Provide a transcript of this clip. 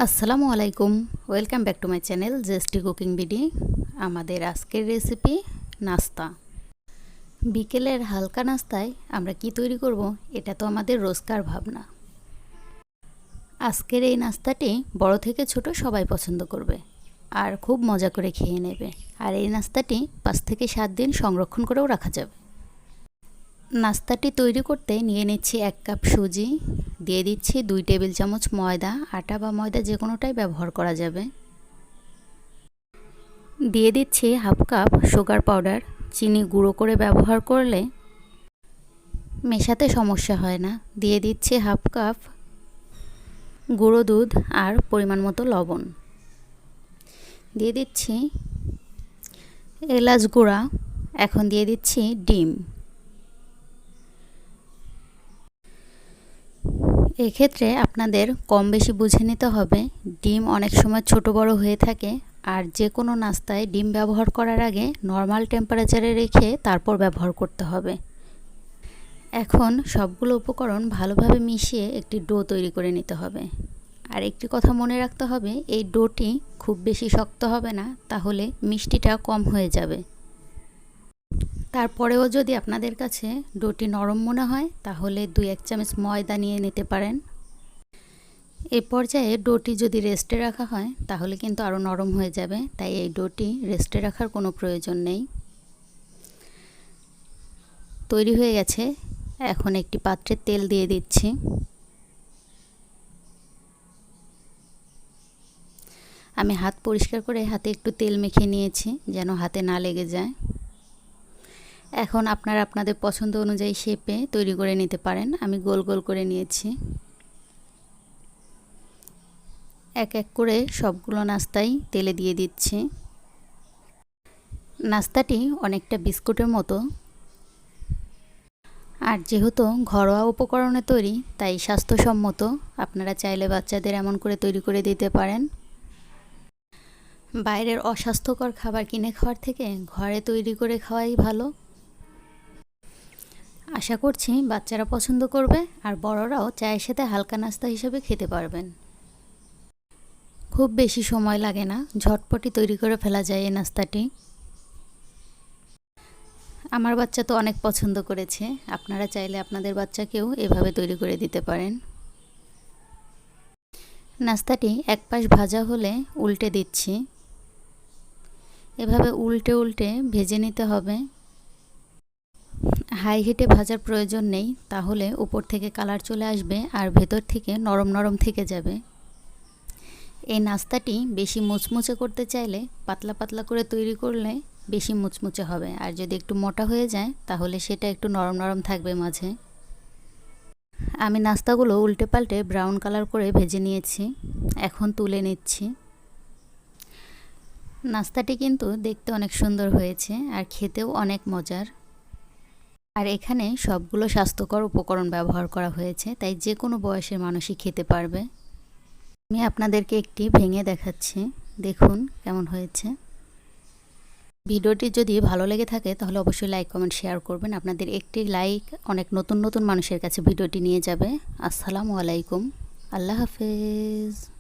আসসালামু আলাইকুম, welcome back to my channel zesty cooking BD. আমাদের আজকের রেসিপি নাস্তা। বিকেলের হালকা নাস্তায় আমরা কি তৈরি করব, এটা তো আমাদের রোজকার ভাবনা। আজকের এই নাস্তাটি বড় থেকে ছোট সবাই পছন্দ করবে আর খুব মজা করে খেয়ে নেবে। আর এই নাস্তাটি 5 থেকে 7 দিন সংরক্ষণ করেও রাখা যাবে। নাস্তাটি তৈরি করতে নিয়ে নিচ্ছি 1 কাপ সুজি, দিয়ে দিচ্ছি 2 টেবিল চামচ ময়দা, আটা বা ময়দা যে কোনোটাই ব্যবহার করা যাবে। দিয়ে দিচ্ছি হাফ কাপ সুগার পাউডার। চিনি গুঁড়ো করে ব্যবহার করলে মেশাতে সমস্যা হয় না। দিয়ে দিচ্ছি হাফ কাপ গুঁড়ো দুধ আর পরিমাণ মতো লবণ। দিয়ে দিচ্ছি এলাচ গুঁড়া। এখন দিয়ে দিচ্ছি ডিম। এক্ষেত্রে আপনাদের কম বেশি বুঝে নিতে হবে। ডিম অনেক সময় ছোট বড় হয়ে থাকে, আর যে কোনো নাস্তায় ডিম ব্যবহার করার আগে নর্মাল টেম্পারেচারে রেখে তারপর ব্যবহার করতে হবে। এখন সবগুলো উপকরণ ভালোভাবে মিশিয়ে একটি ডো তৈরি করে নিতে হবে। আর একটি কথা মনে রাখতে হবে, এই ডোটি খুব বেশি শক্ত হবে না, তাহলে মিষ্টিটা কম হয়ে যাবে। তারপরেও যদি আপনাদের কাছে ডোটি নরম মনে হয় তাহলে 2-1 চামচ ময়দা নিয়ে নিতে পারেন। এই পর্যায়ে ডোটি যদি রেস্টে রাখা হয় তাহলে কিন্তু আরও নরম হয়ে যাবে, তাই এই ডোটি রেস্টে রাখার কোনো প্রয়োজন নেই। তৈরি হয়ে গেছে। এখন একটি পাত্রে তেল দিয়ে দিচ্ছি। আমি হাত পরিষ্কার করে হাতে একটু তেল মেখে নিয়েছি যেন হাতে না লেগে যায়। এখন আপনারা আপনাদের পছন্দ অনুযায়ী শেপে তৈরি করে নিতে পারেন। আমি গোল গোল করে নিয়েছি। এক এক করে সবগুলো নাস্তাই তেলে দিয়ে দিচ্ছি। নাস্তাটি অনেকটা বিস্কুটের মতো, আর যেহেতু ঘরোয়া উপকরণে তৈরি তাই স্বাস্থ্যসম্মত। আপনারা চাইলে বাচ্চাদের এমন করে তৈরি করে দিতে পারেন। বাইরের অস্বাস্থ্যকর খাবার কিনে খাওয়ার থেকে ঘরে তৈরি করে খাওয়াই ভালো। আশা করছি বাচ্চারা পছন্দ করবে, আর বড়রাও চায়ের সাথে হালকা নাস্তা হিসেবে খেতে পারবেন। খুব বেশি সময় লাগে না, ঝটপটি তৈরি করে ফেলা যায় এই নাস্তাটি। আমার বাচ্চা তো অনেক পছন্দ করেছে। আপনারা চাইলে আপনাদের বাচ্চাকেও এভাবে তৈরি করে দিতে পারেন। নাস্তাটি এক পাশ ভাজা হলে উল্টে দিচ্ছি। এভাবে উল্টে উল্টে ভেজে নিতে হবে। হাই হিটে ভাজার প্রয়োজন নেই, তাহলে উপর থেকে কালার চলে আসবে আর ভেতর থেকে নরম নরম থেকে যাবে। এই নাস্তাটি বেশি মুচমুচে করতে চাইলে পাতলা পাতলা করে তৈরি করলে বেশি মুচমুচে হবে, আর যদি একটু মোটা হয়ে যায় তাহলে সেটা একটু নরম নরম থাকবে মাঝে। আমি নাস্তাগুলো উল্টে পাল্টে ব্রাউন কালার করে ভেজে নিয়েছি। এখন তুলে নিচ্ছি। নাস্তাটি কিন্তু দেখতে অনেক সুন্দর হয়েছে আর খেতেও অনেক মজার। আর এখানে সবগুলো স্বাস্থ্যকর উপকরণ ব্যবহার করা হয়েছে, তাই যে কোনো বয়সের মানুষই খেতে পারবে। আমি আপনাদেরকে একটি ভেঙে দেখাচ্ছি, দেখুন কেমন হয়েছে। ভিডিওটি যদি ভালো লেগে থাকে তাহলে অবশ্যই লাইক কমেন্ট শেয়ার করবেন। আপনাদের একটি লাইক অনেক নতুন নতুন মানুষের কাছে ভিডিওটি নিয়ে যাবে। আসসালামু আলাইকুম, আল্লাহ হাফেজ।